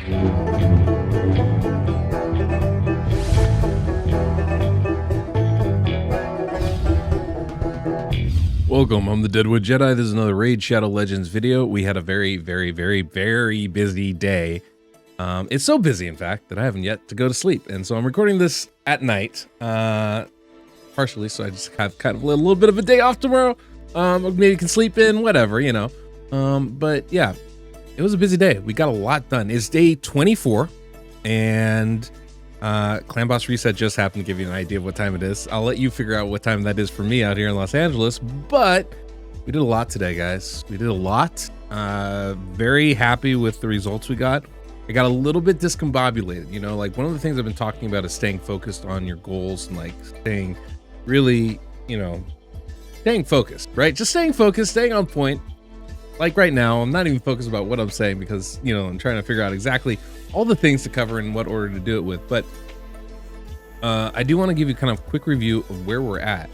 Welcome, I'm the DeadwoodJedi. This is another Raid Shadow Legends video. We had a very busy day. It's so busy, in fact, that I haven't yet to go to sleep. And so I'm recording this at night, partially, so I just have kind of a little bit of a day off tomorrow. Maybe can sleep in, whatever, you know. But yeah, it was a busy day. We got a lot done. It's day 24, and Clan Boss Reset just happened to give you an idea of what time it is. I'll let you figure out what time that is for me out here in Los Angeles, but we did a lot today, guys. We did a lot. Very happy with the results we got. I got a little bit discombobulated, you know, like one of the things I've been talking about is staying focused on your goals and like staying really, you know, staying focused, right? Just staying focused, staying on point. Like right now, I'm not even focused about what I'm saying because, you know, I'm trying to figure out exactly all the things to cover and what order to do it with. But I do want to give you kind of a quick review of where we're at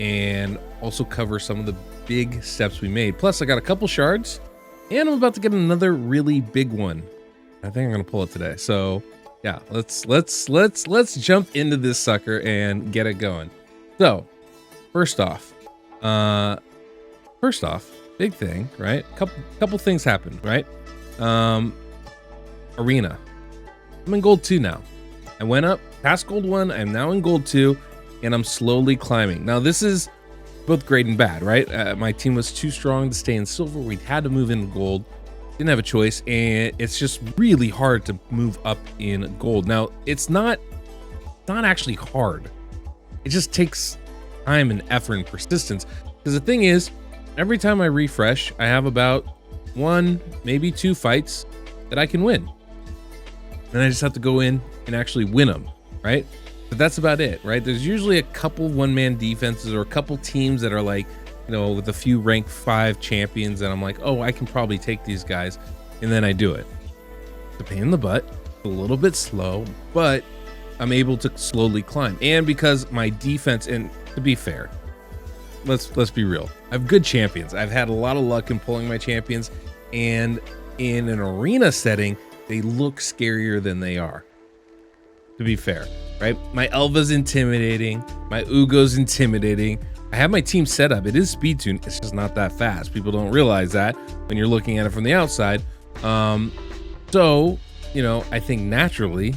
and also cover some of the big steps we made. Plus, I got a couple shards and I'm about to get another really big one. I think I'm gonna pull it today. So yeah, let's jump into this sucker and get it going. So first off, big thing, right? Couple things happened, right? Arena. I'm in gold 2 now. I went up past gold 1. I'm now in gold 2, and I'm slowly climbing. Now this is both great and bad, right? My team was too strong to stay in silver. We had to move into gold. Didn't have a choice, and it's just really hard to move up in gold. Now it's not actually hard. It just takes time and effort and persistence. Because the thing is, every time I refresh, I have about 1, maybe 2 fights that I can win. And I just have to go in and actually win them, right? But that's about it, right? There's usually a couple one-man defenses or a couple teams that are like, you know, with a few rank 5 champions, and I'm like, oh, I can probably take these guys, and then I do it. It's a pain in the butt, a little bit slow, but I'm able to slowly climb. And because my defense, and to be fair, let's be real, I have good champions. I've had a lot of luck in pulling my champions, and in an arena setting, they look scarier than they are, to be fair, right? My Elva's intimidating, my Ugo's intimidating. I have my team set up. It is speed tune. It's just not that fast. People don't realize that when you're looking at it from the outside. So, you know, I think naturally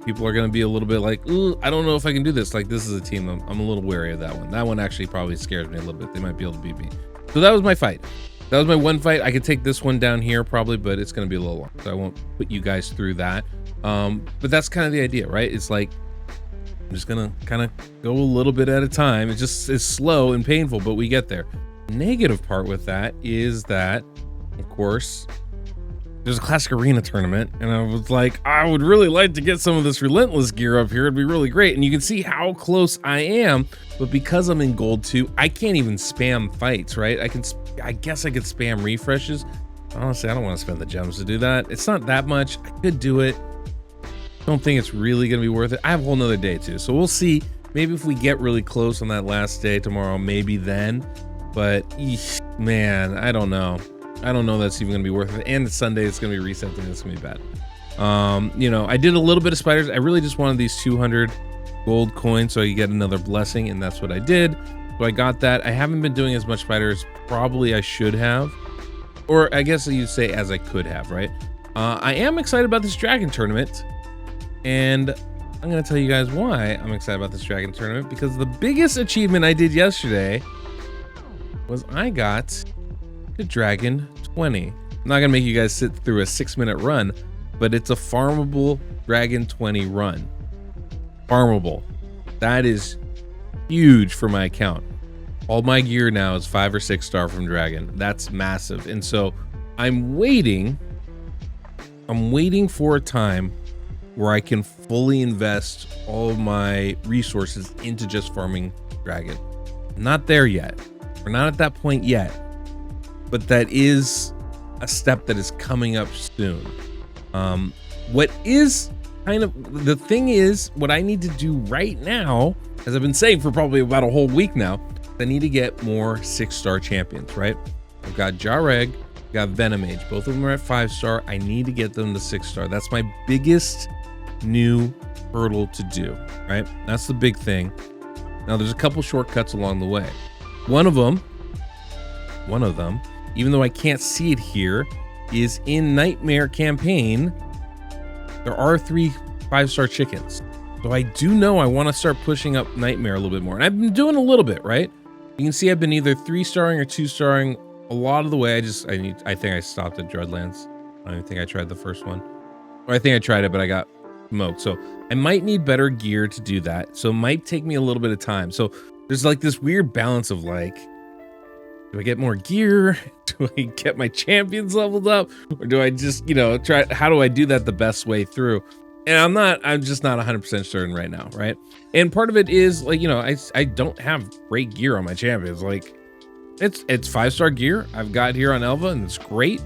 people are going to be a little bit like, ooh, I don't know if I can do this. Like, this is a team I'm a little wary of that one. That one actually probably scares me a little bit. They might be able to beat me. So that was my fight. That was my one fight. I could take this one down here probably, but it's going to be a little long. So I won't put you guys through that. But that's kind of the idea, right? It's like, I'm just gonna kind of go a little bit at a time. It just is slow and painful, but we get there. The negative part with that is that, of course, there's a classic arena tournament, and I was like, I would really like to get some of this relentless gear up here. It'd be really great. And you can see how close I am, but because I'm in gold 2, I can't even spam fights, right? I guess I could spam refreshes. Honestly, I don't want to spend the gems to do that. It's not that much. I could do it. Don't think it's really gonna be worth it. I have a whole nother day too, so we'll see. Maybe if we get really close on that last day tomorrow, maybe then. But man, I don't know that's even gonna be worth it. And it's Sunday, it's gonna be reset, and it's gonna be bad. You know, I did a little bit of spiders. I really just wanted these 200 gold coins so I could get another blessing, and that's what I did. So I got that. I haven't been doing as much spiders probably I should have, or I guess you'd say as I could have, right? I am excited about this dragon tournament. And I'm going to tell you guys why I'm excited about this dragon tournament, because the biggest achievement I did yesterday was I got to dragon 20. I'm not going to make you guys sit through a 6-minute run, but it's a farmable dragon 20 run. Farmable. That is huge for my account. All my gear now is 5 or 6 star from dragon. That's massive. And so I'm waiting for a time where I can fully invest all of my resources into just farming dragon. Not there yet. We're not at that point yet, but that is a step that is coming up soon. What is kind of the thing is, what I need to do right now, as I've been saying for probably about a whole week now, I need to get more 6-star champions, right? I've got Jareg, got Venom Age. Both of them are at 5-star. I need to get them to 6-star. That's my biggest new hurdle to do, right? That's the big thing. Now there's a couple shortcuts along the way. One of them, even though I can't see it here, is in Nightmare campaign. There are 3 5-star chickens. So I do know I want to start pushing up Nightmare a little bit more. And I've been doing a little bit, right? You can see I've been either 3-starring or 2-starring a lot of the way. I think I stopped at Dreadlands. I don't even think I tried the first one. Or I think I tried it, but I got smoked. So I might need better gear to do that. So it might take me a little bit of time. So there's like this weird balance of like, do I get more gear? Do I get my champions leveled up? Or do I just, try, how do I do that the best way through? And I'm just not 100% certain right now, right? And part of it is like, I don't have great gear on my champions. Like it's 5-star gear I've got here on Elva and it's great.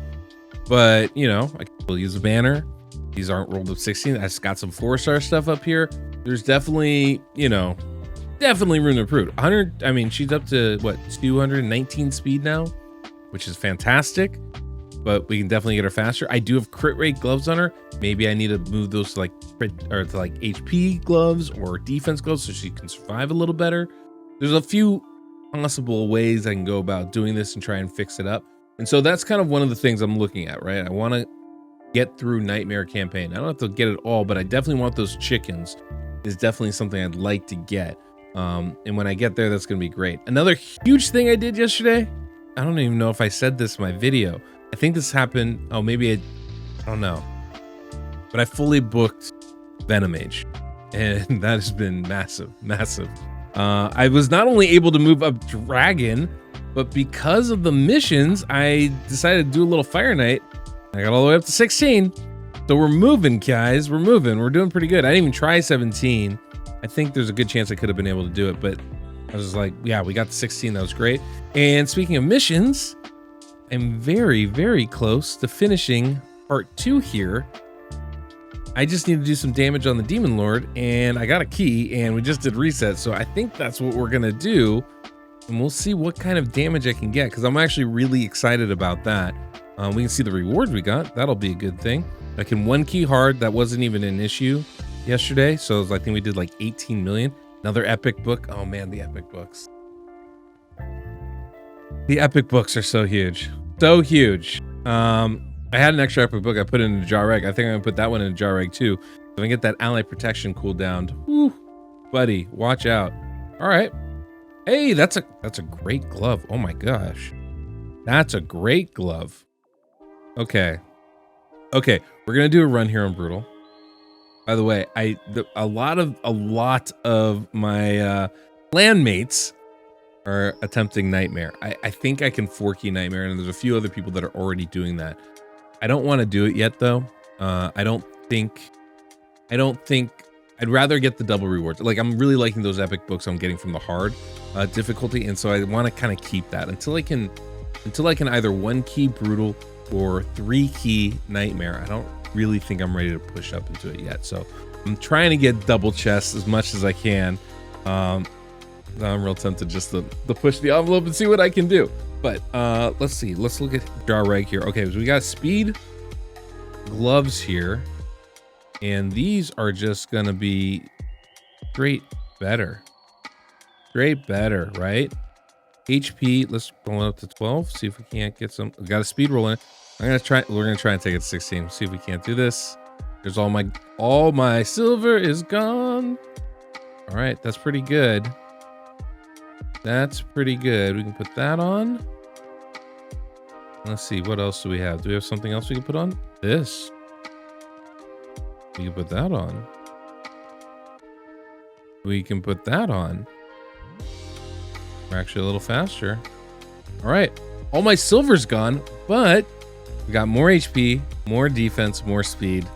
But, I can still use a banner. These aren't rolled up 16. I just got some 4-star stuff up here. There's definitely, definitely room to improve. 100, I mean, she's up to what, 219 speed now, which is fantastic, but we can definitely get her faster. I do have crit rate gloves on her. Maybe I need to move those to like crit or to like HP gloves or defense gloves so she can survive a little better. There's a few possible ways I can go about doing this and try and fix it up. And so that's kind of one of the things I'm looking at, right? I want to get through Nightmare campaign. I don't have to get it all, but I definitely want those chickens. Is definitely something I'd like to get. And when I get there, that's going to be great. Another huge thing I did yesterday, I don't even know if I said this in my video. I think this happened. Oh, maybe I don't know. But I fully booked Venom Age. And that has been massive, massive. I was not only able to move up Dragon, but because of the missions, I decided to do a little Fire Knight. I got all the way up to 16. So we're moving, guys. We're moving. We're doing pretty good. I didn't even try 17. I think there's a good chance I could have been able to do it, but I was like, yeah, we got to 16. That was great. And speaking of missions, I'm very, very close to finishing part 2 here. I just need to do some damage on the Demon Lord, and I got a key, and we just did reset. So I think that's what we're going to do, and we'll see what kind of damage I can get, because I'm actually really excited about that. We can see the rewards we got. That'll be a good thing. I can 1 key hard. That wasn't even an issue yesterday. So I think we did like 18 million. Another epic book. Oh man, the epic books. The epic books are so huge. So huge. I had an extra epic book. I put it in a jar reg. I think I'm gonna put that one in a jar reg too. So I get that ally protection cooldown. Woo, buddy, watch out. All right. Hey, that's a great glove. Oh my gosh. That's a great glove. Okay. Okay, we're gonna do a run here on Brutal. By the way, a lot of my clanmates are attempting Nightmare. I think I can 4-key Nightmare, and there's a few other people that are already doing that. I don't want to do it yet though. I don't think I'd rather get the double rewards. Like I'm really liking those epic books I'm getting from the hard difficulty, and so I want to kind of keep that until I can either 1-key Brutal or 3-key Nightmare. I don't really think I'm ready to push up into it yet. So I'm trying to get double chests as much as I can. I'm real tempted just to push the envelope and see what I can do. But let's see. Let's look at jar reg here. Okay, so we got speed gloves here. And these are just gonna be straight better. Straight better, right? HP, let's roll it up to 12. See if we can't get some. We got a speed roll in it. We're gonna try and take it to 16. See if we can't do this. There's all my silver is gone. All right, that's pretty good. That's pretty good. We can put that on. Let's see, what else do we have? Do we have something else we can put on? This. We can put that on. We can put that on. We're actually a little faster. All right, all my silver's gone, but we got more HP, more defense, more speed.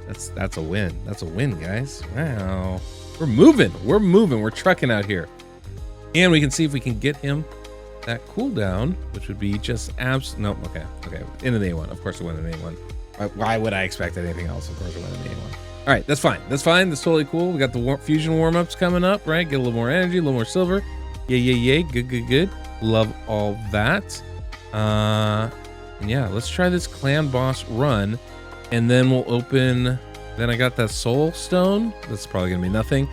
That's a win. That's a win, guys. Wow. We're moving. We're moving. We're trucking out here. And we can see if we can get him that cooldown, which would be just no, okay. In an A1. Of course it went in an A1. Why would I expect anything else? Of course it went in an A1. All right, that's fine. That's fine. That's totally cool. We got the fusion warm-ups coming up, right? Get a little more energy, a little more silver. Yay. Good. Love all that. And yeah, let's try this clan boss run, and then we'll open. Then I got that soul stone. That's probably gonna be nothing.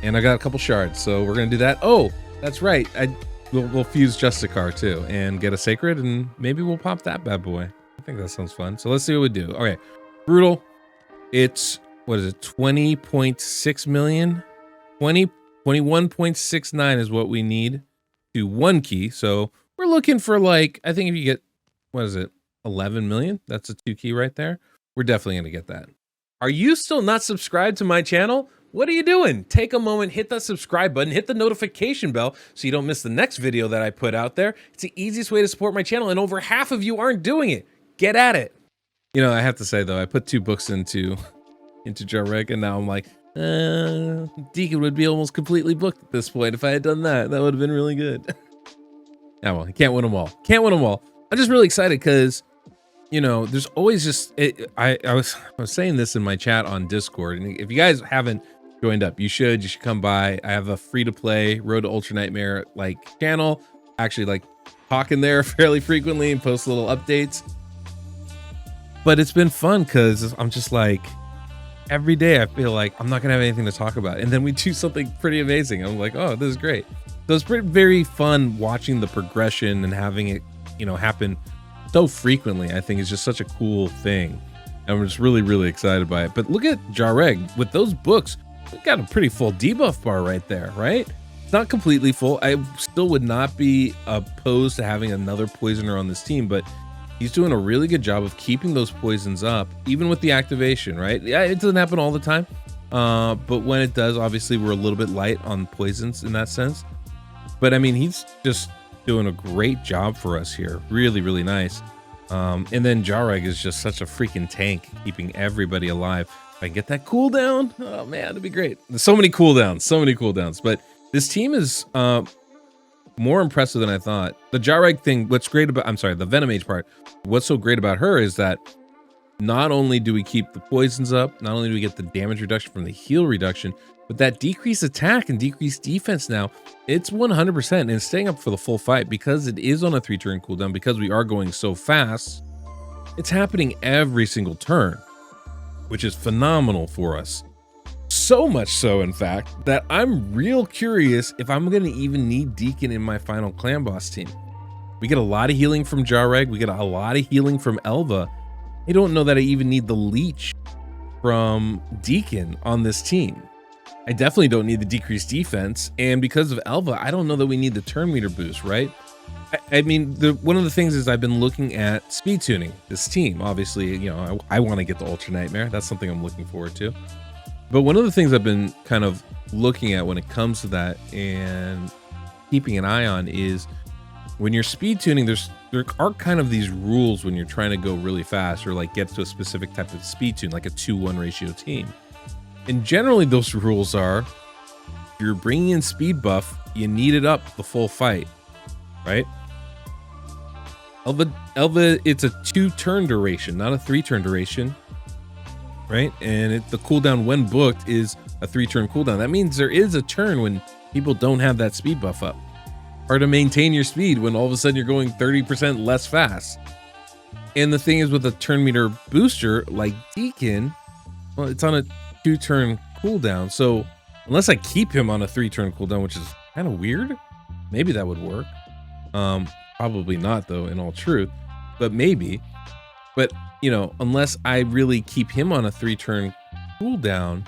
And I got a couple shards, so we're gonna do that. Oh, that's right. We'll fuse Justicar too and get a sacred, and maybe we'll pop that bad boy. I think that sounds fun. So let's see what we do. Okay, brutal. It's, what is it, 20.6 million? 21.69 is what we need to 1 key. So we're looking for, like, I think if you get, what is it, 11 million? That's a 2 key right there. We're definitely gonna get that. Are you still not subscribed to my channel? What are you doing? Take a moment, hit that subscribe button, hit the notification bell so you don't miss the next video that I put out there. It's the easiest way to support my channel, and over half of you aren't doing it. Get at it. You know, I have to say though, I put 2 books into Jareg, and now I'm like, Deacon would be almost completely booked at this point. If I had done that, that would have been really good. Yeah, well, you can't win them all. Can't win them all. I'm just really excited because, you know, there's always just, I was saying this in my chat on Discord, and if you guys haven't joined up, you should come by. I have a free-to-play Road to Ultra Nightmare like channel. Actually, like, talking there fairly frequently and post little updates. But it's been fun because I'm just like, every day I feel like I'm not gonna have anything to talk about, and then we do something pretty amazing. I'm like, oh, this is great. So it's very fun watching the progression and having it, you know, happen so frequently. I think is just such a cool thing. And I'm just really excited by it. But look at Jareg with those books. We've got a pretty full debuff bar right there, right? It's not completely full. I still would not be opposed to having another poisoner on this team, but he's doing a really good job of keeping those poisons up, even with the activation, right? Yeah, it doesn't happen all the time. But when it does, obviously we're a little bit light on poisons in that sense. But I mean, he's just doing a great job for us here. Really nice. And then Jareg is just such a freaking tank, keeping everybody alive. If I get that cooldown, oh man, it'd be great. There's so many cooldowns. But this team is more impressive than I thought. The Jareg thing, what's great about, I'm sorry, the Venom Mage part, what's so great about her is that not only do we keep the poisons up, not only do we get the damage reduction from the heal reduction, but that decreased attack and decreased defense now, it's 100% and staying up for the full fight because it is on a 3-turn cooldown, because we are going so fast. It's happening every single turn, which is phenomenal for us. So much so, in fact, that I'm real curious if I'm going to even need Deacon in my final clan boss team. We get a lot of healing from Jareg. We get a lot of healing from Elva. I don't know that I even need the leech from Deacon on this team. I definitely don't need the decreased defense. And because of Elva, I don't know that we need the turn meter boost, right? I mean, one of the things is I've been looking at speed tuning this team. Obviously, you know, I want to get the Ultra Nightmare. That's something I'm looking forward to. But one of the things I've been kind of looking at when it comes to that and keeping an eye on is when you're speed tuning, there are kind of these rules when you're trying to go really fast or like get to a specific type of speed tune, like a 2-1 ratio team. And generally those rules are, if you're bringing in speed buff, you need it up the full fight, right? Elva, it's a 2-turn duration, not a 3-turn duration, right? And the cooldown when booked is a 3-turn cooldown. That means there is a turn when people don't have that speed buff up. Hard to maintain your speed when all of a sudden you're going 30% less fast. And the thing is, with a turn meter booster like Deacon, well, it's on a 2-turn cooldown. So unless I keep him on a 3-turn cooldown, which is kind of weird, maybe that would work. Probably not though, in all truth, but maybe. But you know, unless I really keep him on a 3-turn cooldown,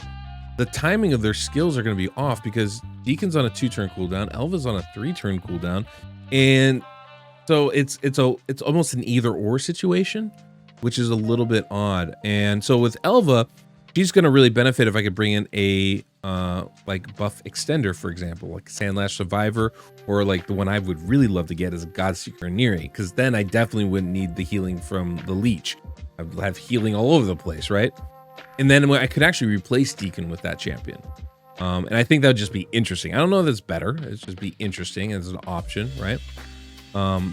the timing of their skills are going to be off because Deacon's on a 2-turn cooldown, Elva's on a 3-turn cooldown, and so it's almost an either-or situation, which is a little bit odd. And so with Elva, she's going to really benefit if I could bring in a like buff extender, for example, like Sandlash Survivor, or like the one I would really love to get is Godseeker Neri, because then I definitely wouldn't need the healing from the leech. I would have healing all over the place, right? And then I could actually replace Deacon with that champion. And I think that would just be interesting. I don't know if that's better. It's just be interesting as an option, right? On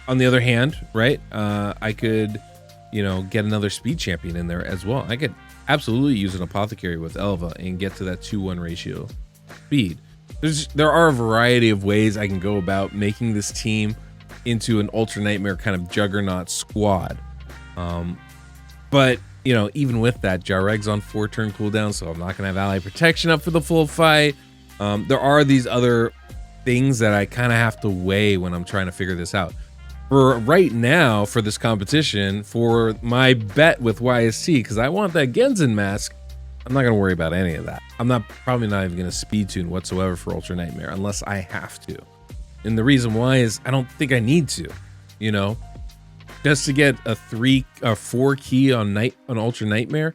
the other hand, right, I could, you know, get another speed champion in there as well. I could absolutely use an apothecary with Elva and get to that 2-1 ratio speed. There are a variety of ways I can go about making this team into an Ultra Nightmare kind of juggernaut squad. But you know, even with that, Jareg's on 4-turn cooldown, so I'm not gonna have ally protection up for the full fight. There are these other things that I kind of have to weigh when I'm trying to figure this out. For right now, for this competition, for my bet with YST, because I want that Genzen mask, I'm not gonna worry about any of that. I'm probably not even gonna speed tune whatsoever for Ultra Nightmare unless I have to. And the reason why is I don't think I need to, you know. Just to get a 4 key on Ultra Nightmare,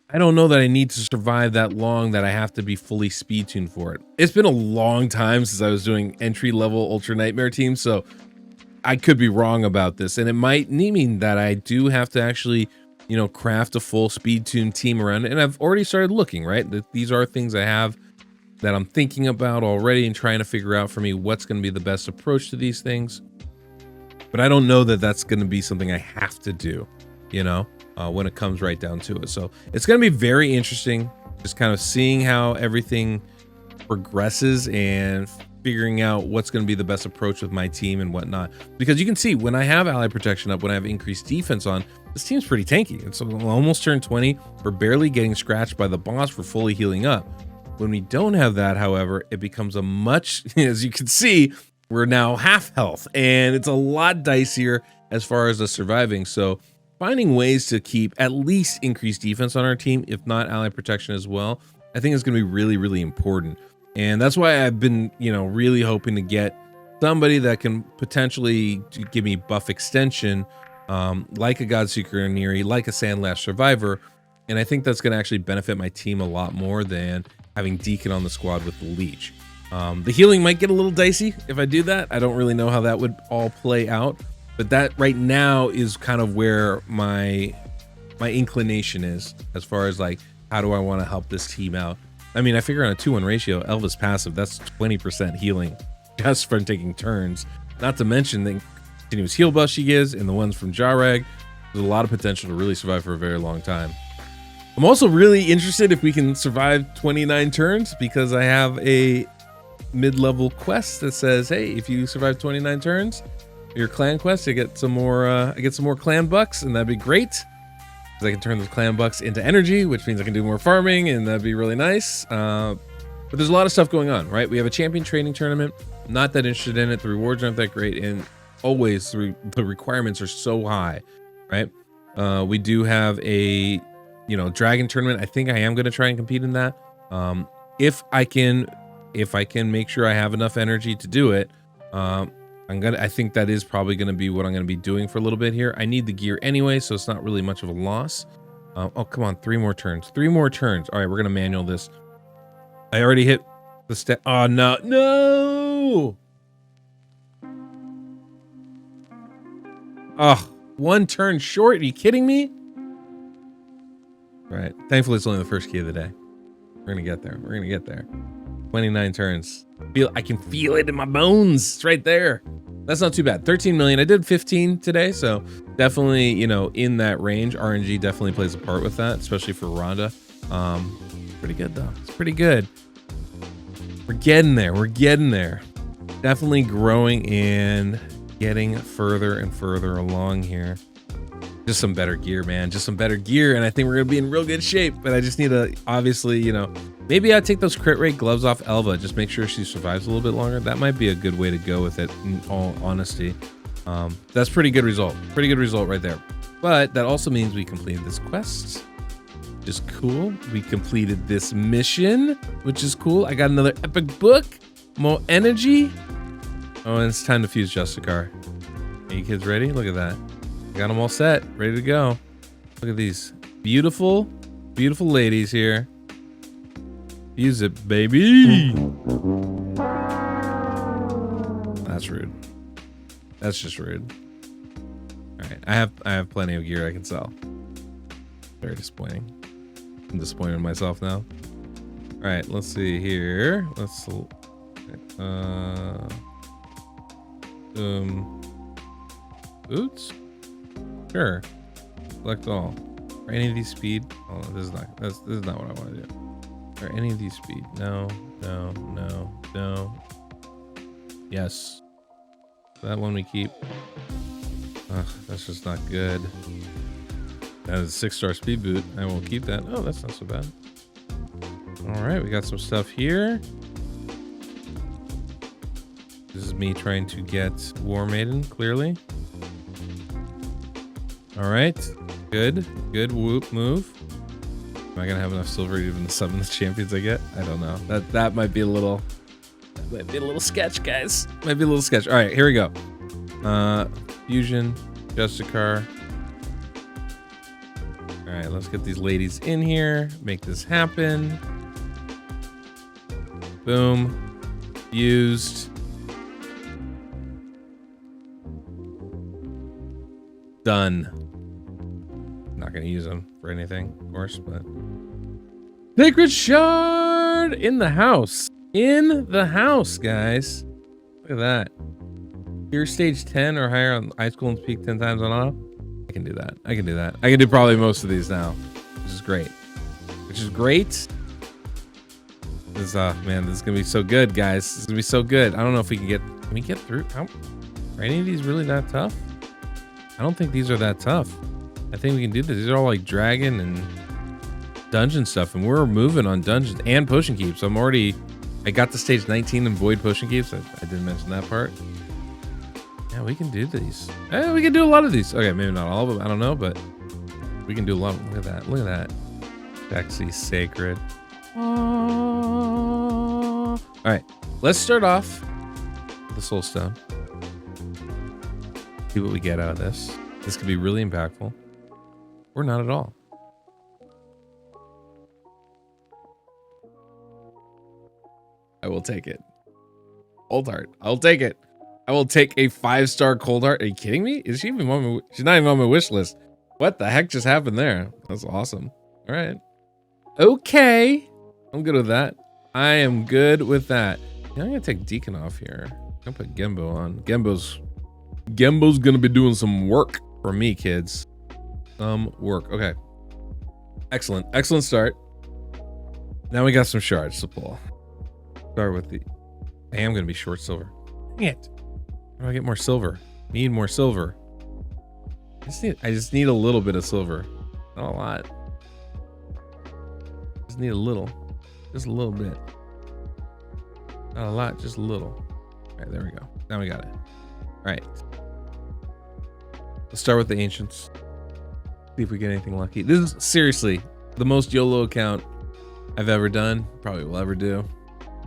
I don't know that I need to survive that long that I have to be fully speed tuned for it. It's been a long time since I was doing entry level Ultra Nightmare teams, so I could be wrong about this, and it might mean that I do have to actually, you know, craft a full speed tune team around it. And I've already started looking, right? That these are things I have that I'm thinking about already and trying to figure out for me what's going to be the best approach to these things. But I don't know that that's going to be something I have to do, you know, when it comes right down to it. So it's going to be very interesting, just kind of seeing how everything progresses and figuring out what's going to be the best approach with my team and whatnot. Because you can see when I have ally protection up, when I have increased defense on, this team's pretty tanky. It's almost turned 20. We're barely getting scratched by the boss. We're fully healing up. When we don't have that, however, it becomes a much, as you can see, we're now half health, and it's a lot dicier as far as us surviving. So finding ways to keep at least increased defense on our team, if not ally protection as well, I think is going to be really, really important. And that's why I've been, you know, really hoping to get somebody that can potentially give me buff extension, like a Godseeker or Neri, like a Sandlash Survivor. And I think that's going to actually benefit my team a lot more than having Deacon on the squad with the Leech. The healing might get a little dicey if I do that. I don't really know how that would all play out, but that right now is kind of where my inclination is as far as like, how do I want to help this team out? I mean, I figure on a 2-1 ratio, Elva's passive, that's 20% healing just from taking turns. Not to mention the continuous heal buff she gives and the ones from Jareg. There's a lot of potential to really survive for a very long time. I'm also really interested if we can survive 29 turns, because I have a mid-level quest that says, hey, if you survive 29 turns, your clan quest, I get some more clan bucks, and that'd be great. Because I can turn those clan bucks into energy, which means I can do more farming, and that'd be really nice. But there's a lot of stuff going on, right? We have a champion training tournament. I'm not that interested in it. The rewards aren't that great, and always the requirements are so high, right? We do have a, you know, dragon tournament. I think I am going to try and compete in that. If I can make sure I have enough energy to do it, I think that is probably going to be what I'm going to be doing for a little bit here. I need the gear anyway, so it's not really much of a loss. Oh, come on, 3 more turns. 3 more turns. All right, we're going to manual this. I already hit the step. Oh, no. No! Oh, 1 turn short. Are you kidding me? All right. Thankfully, it's only the first key of the day. We're going to get there. We're going to get there. 29 turns. I can feel it in my bones. It's right there. That's not too bad. 13 million. I did 15 today, so definitely, you know, in that range. RNG definitely plays a part with that, especially for Rhonda. Pretty good though. It's pretty good. We're getting there. We're getting there. Definitely growing and getting further and further along here. Just some better gear, man. Just some better gear, and I think we're gonna be in real good shape. But I just need to, obviously, you know, maybe I take those crit rate gloves off Elva, just make sure she survives a little bit longer. That might be a good way to go with it, in all honesty. That's pretty good result. Pretty good result right there. But that also means we completed this quest, which is cool. We completed this mission, which is cool. I got another epic book, more energy. Oh, and it's time to fuse Justicar. Are you kids ready? Look at that. I got them all set, ready to go. Look at these beautiful, beautiful ladies here. Use it, baby. That's rude. That's just rude. All right, I have plenty of gear I can sell. Very disappointing. I'm disappointed in myself now. All right, let's see here. Let's boots. Sure. Select all. Are any of these speed? Oh, this is not what I want to do. Are any of these speed? No, no, no, no. Yes. That one we keep. Ugh, that's just not good. That is a 6-star speed boot. I will keep that. Oh, that's not so bad. All right, we got some stuff here. This is me trying to get War Maiden, clearly. All right, good whoop move. Am I gonna have enough silver even to summon the champions I get? I don't know. That might be a little. That might be a little sketch, guys. Might be a little sketch. All right, here we go. Fusion, Justicar. All right, let's get these ladies in here. Make this happen. Boom. Used. Done. Not gonna use them for anything, of course, but sacred shard in the house. In the house, guys. Look at that. You're stage 10 or higher on Ice Golden's Peak 10 times on auto. I can do that. I can do that. I can do probably most of these now, which is great. Which is great. This man, this is gonna be so good, guys. This is gonna be so good. I don't know if we can we get through. Are any of these really that tough? I don't think these are that tough. I think we can do this. These are all like dragon and dungeon stuff, and we're moving on dungeons and potion keeps. I got to stage 19 in void potion keeps. I didn't mention that part. Yeah, we can do these. We can do a lot of these. Okay, maybe not all of them. I don't know, but we can do a lot of them. Look at that. Look at that. Sexy sacred. All right, let's start off with the soul stone. See what we get out of this. This could be really impactful, or not at all. I will take it. Cold heart. I'll take it. I will take a 5-star cold heart. Are you kidding me? Is she even on my? She's not even on my wish list. What the heck just happened there? That's awesome. All right. Okay. I'm good with that. I am good with that. Yeah, I'm gonna take Deacon off here. I'm gonna put Gembo on. Gembo's gonna be doing some work for me, kids. Some work. Okay. Excellent. Excellent start. Now we got some shards to pull. Start with the. I am gonna be short silver. Dang it. How do I get more silver? Need more silver. I just need a little bit of silver. Not a lot. Just need a little. Just a little bit. Not a lot, just a little. All right, there we go. Now we got it. All right. Let's start with the ancients. See if we get anything lucky. This is seriously the most YOLO account I've ever done. Probably will ever do.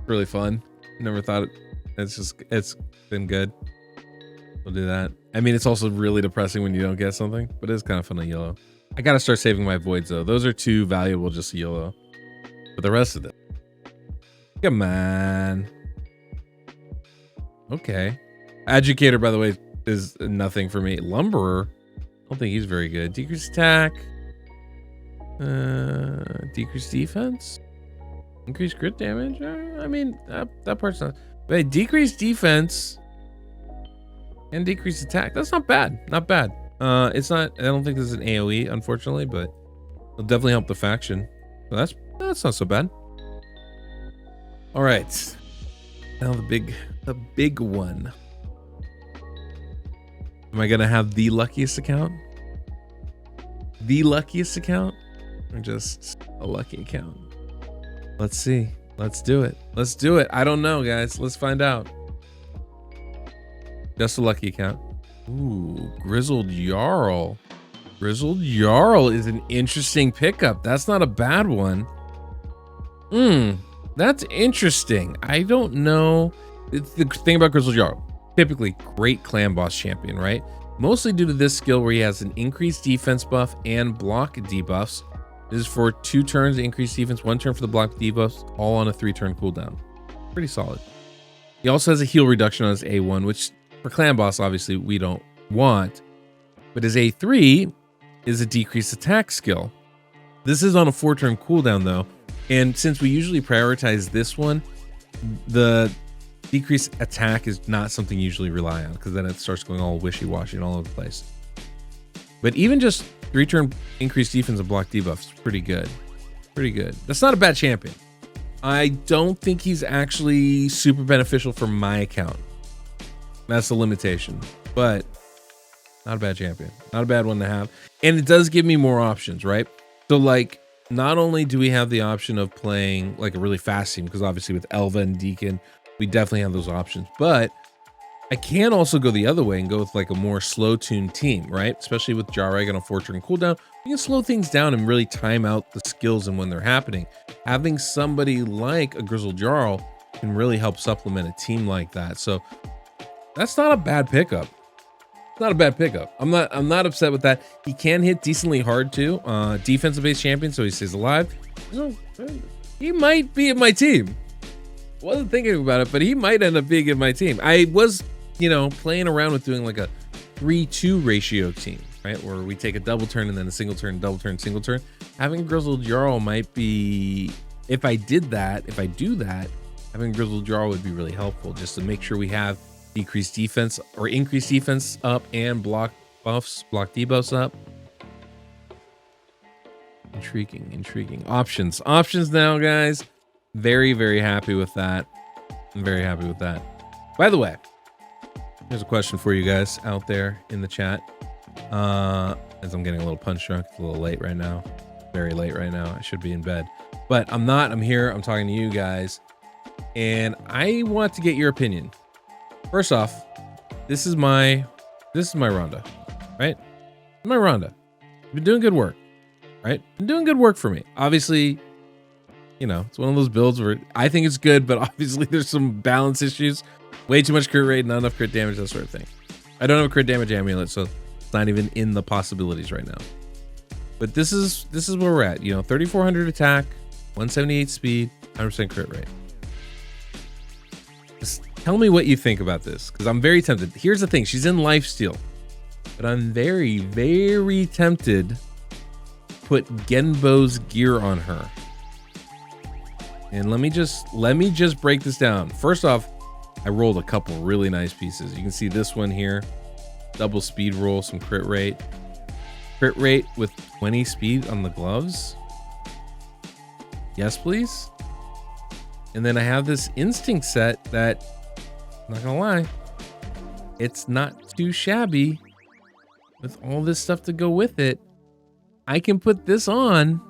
Really fun. Never thought it. It's been good. We'll do that. I mean, it's also really depressing when you don't get something, but it's kind of fun to YOLO. I gotta start saving my voids though. Those are too valuable just to YOLO. But the rest of it, come on. Okay. Educator, by the way, is nothing for me. Lumberer, I don't think he's very good. Decreased attack. Decreased defense. Increased crit damage. I mean, that part's not. But decreased defense and decreased attack. That's not bad. Not bad. It's not. I don't think this is an AOE, unfortunately, but it'll definitely help the faction. So that's not so bad. All right. Now the big one. Am I gonna have the luckiest account? The luckiest account? Or just a lucky account? Let's see. Let's do it. Let's do it. I don't know, guys. Let's find out. Just a lucky account. Ooh, Grizzled Jarl. Grizzled Jarl is an interesting pickup. That's not a bad one. That's interesting. I don't know. It's the thing about Grizzled Jarl. Typically great clan boss champion, right? Mostly due to this skill where he has an increased defense buff and block debuffs. This is for 2 turns increased defense, 1 turn for the block debuffs, all on a 3-turn cooldown. Pretty solid. He also has a heal reduction on his A1, which for clan boss obviously we don't want. But his A3 is a decreased attack skill. This is on a 4-turn cooldown though. And since we usually prioritize this one, the decreased attack is not something you usually rely on, because then it starts going all wishy-washy and all over the place. But even just 3-turn increased defense and block debuffs, pretty good. Pretty good. That's not a bad champion. I don't think he's actually super beneficial for my account. That's the limitation. But not a bad champion. Not a bad one to have. And it does give me more options, right? So like, not only do we have the option of playing like a really fast team, because obviously with Elva and Deacon, we definitely have those options, but I can also go the other way and go with like a more slow tuned team, right? Especially with Jareg on a 4-turn cooldown, you can slow things down and really time out the skills and when they're happening. Having somebody like a Grizzled Jarl can really help supplement a team like that. So that's not a bad pickup. It's not a bad pickup. I'm not upset with that. He can hit decently hard too. Defensive based champion, so he stays alive. He might be in my team. Wasn't thinking about it, but he might end up being in my team. I was, playing around with doing like a 3-2 ratio team, right? Where we take a double turn and then a single turn, double turn, single turn. Having a Grizzled Jarl might be, if I do that, having a Grizzled Jarl would be really helpful just to make sure we have decreased defense or increased defense up and block debuffs up. Intriguing. Options now, guys. Very, very happy with that. I'm very happy with that. By the way, here's a question for you guys out there in the chat. As I'm getting a little punch drunk, it's a little late right now. Very late right now. I should be in bed, but I'm not. I'm here. I'm talking to you guys, and I want to get your opinion. First off, this is my Rhonda, right? My Rhonda. Been doing good work, right? Been doing good work for me. Obviously, it's one of those builds where I think it's good, but obviously there's some balance issues. Way too much crit rate, not enough crit damage, that sort of thing. I don't have a crit damage amulet, so it's not even in the possibilities right now. But this is where we're at. 3,400 attack, 178 speed, 100% crit rate. Just tell me what you think about this, because I'm very tempted. Here's the thing, she's in lifesteal, but I'm very, very tempted to put Genbo's gear on her. And let me just break this down. First off, I rolled a couple really nice pieces. You can see this one here, double speed roll, some crit rate with 20 speed on the gloves. Yes, please. And then I have this instinct set that, I'm not gonna lie, it's not too shabby with all this stuff to go with it. I can put this on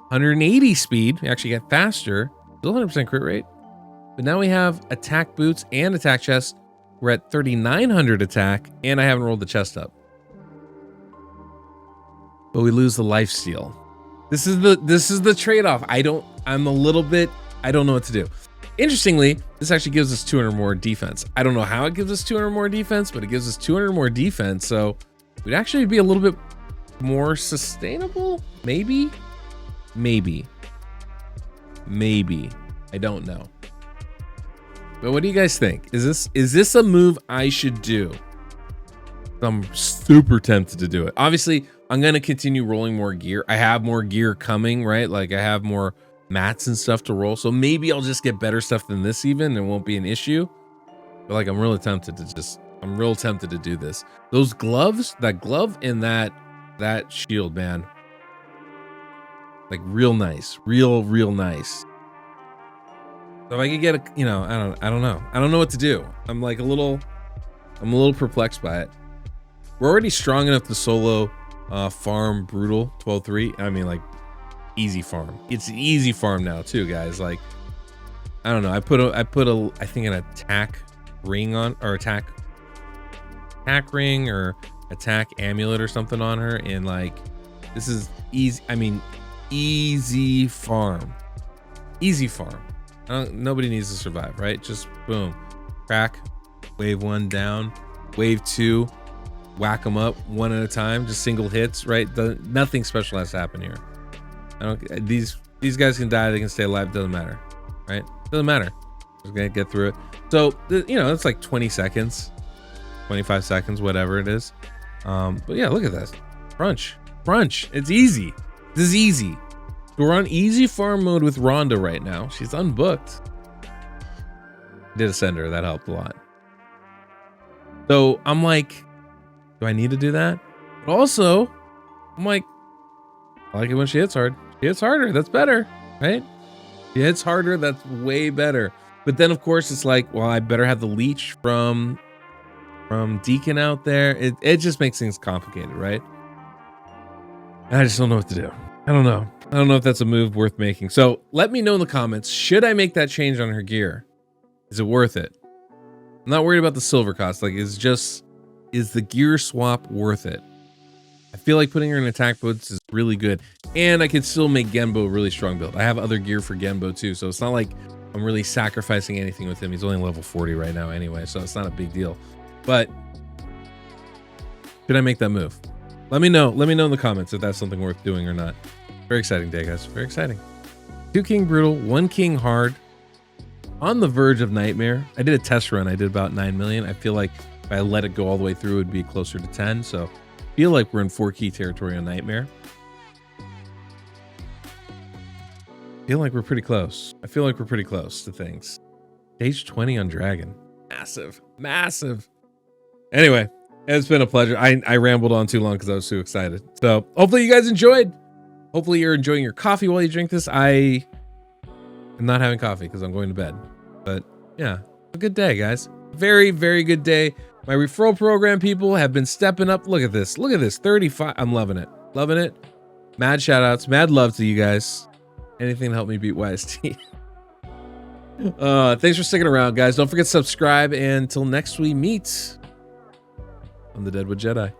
180 speed, we actually get faster, still 100% crit rate. But now we have attack boots and attack chest. We're at 3,900 attack, and I haven't rolled the chest up. But we lose the life steal. This is the trade-off. I don't know what to do. Interestingly, this actually gives us 200 more defense. I don't know how it gives us 200 more defense, but it gives us 200 more defense. So we'd actually be a little bit more sustainable. Maybe. I don't know. But what do you guys think? Is this a move I should do? I'm super tempted to do it. Obviously, I'm going to continue rolling more gear. I have more gear coming, right? Like I have more mats and stuff to roll. So maybe I'll just get better stuff than this even. It won't be an issue. But like, I'm real tempted to do this. Those gloves, that glove and that shield, man. Like real nice, real nice. So if I could get a, I don't know. I don't know what to do. I'm a little perplexed by it. We're already strong enough to solo farm brutal 12-3. I mean, like easy farm. It's an easy farm now too, guys. Like, I don't know. I put I think an attack ring on, or attack ring or attack amulet or something on her, and like this is easy. I mean, easy farm. Nobody needs to survive, right? Just boom, crack, wave 1 down, wave 2, whack them up one at a time, just single hits, right? Nothing special has to happen here. These guys can die, they can stay alive, doesn't matter, right? Doesn't matter. We're gonna get through it. So it's like 20 seconds, 25 seconds, whatever it is. But yeah, look at this. Crunch. It's easy. This is easy. So we're on easy farm mode with Rhonda right now. She's unbooked. Did a sender, that helped a lot. So I'm like, do I need to do that? But also, I'm like, I like it when she hits hard. She hits harder, that's better, right? She hits harder, that's way better. But then of course it's like, well, I better have the leech from from Deacon out there. It just makes things complicated, right? I just don't know what to do. I don't know. I don't know if that's a move worth making. So let me know in the comments. Should I make that change on her gear? Is it worth it? I'm not worried about the silver cost. Like, is the gear swap worth it? I feel like putting her in attack boots is really good. And I could still make Genbo a really strong build. I have other gear for Genbo too. So it's not like I'm really sacrificing anything with him. He's only level 40 right now anyway. So it's not a big deal. But should I make that move? Let me know. Let me know in the comments if that's something worth doing or not. Very exciting day, guys. Very exciting. 2 King Brutal, 1 King Hard. On the verge of Nightmare. I did a test run. I did about 9 million. I feel like if I let it go all the way through, it would be closer to 10. So I feel like we're in 4 key territory on Nightmare. I feel like we're pretty close. I feel like we're pretty close to things. Stage 20 on Dragon. Massive. Massive. Anyway, it's been a pleasure. I rambled on too long because I was too excited. So hopefully you guys enjoyed. Hopefully you're enjoying your coffee while you drink this. I am not having coffee because I'm going to bed. But yeah, a good day, guys. Very, very good day. My referral program people have been stepping up. Look at this. Look at this. 35. I'm loving it. Loving it. Mad shout outs. Mad love to you guys. Anything to help me beat YST. Thanks for sticking around, guys. Don't forget to subscribe. And until next we meet, I'm the Deadwood Jedi.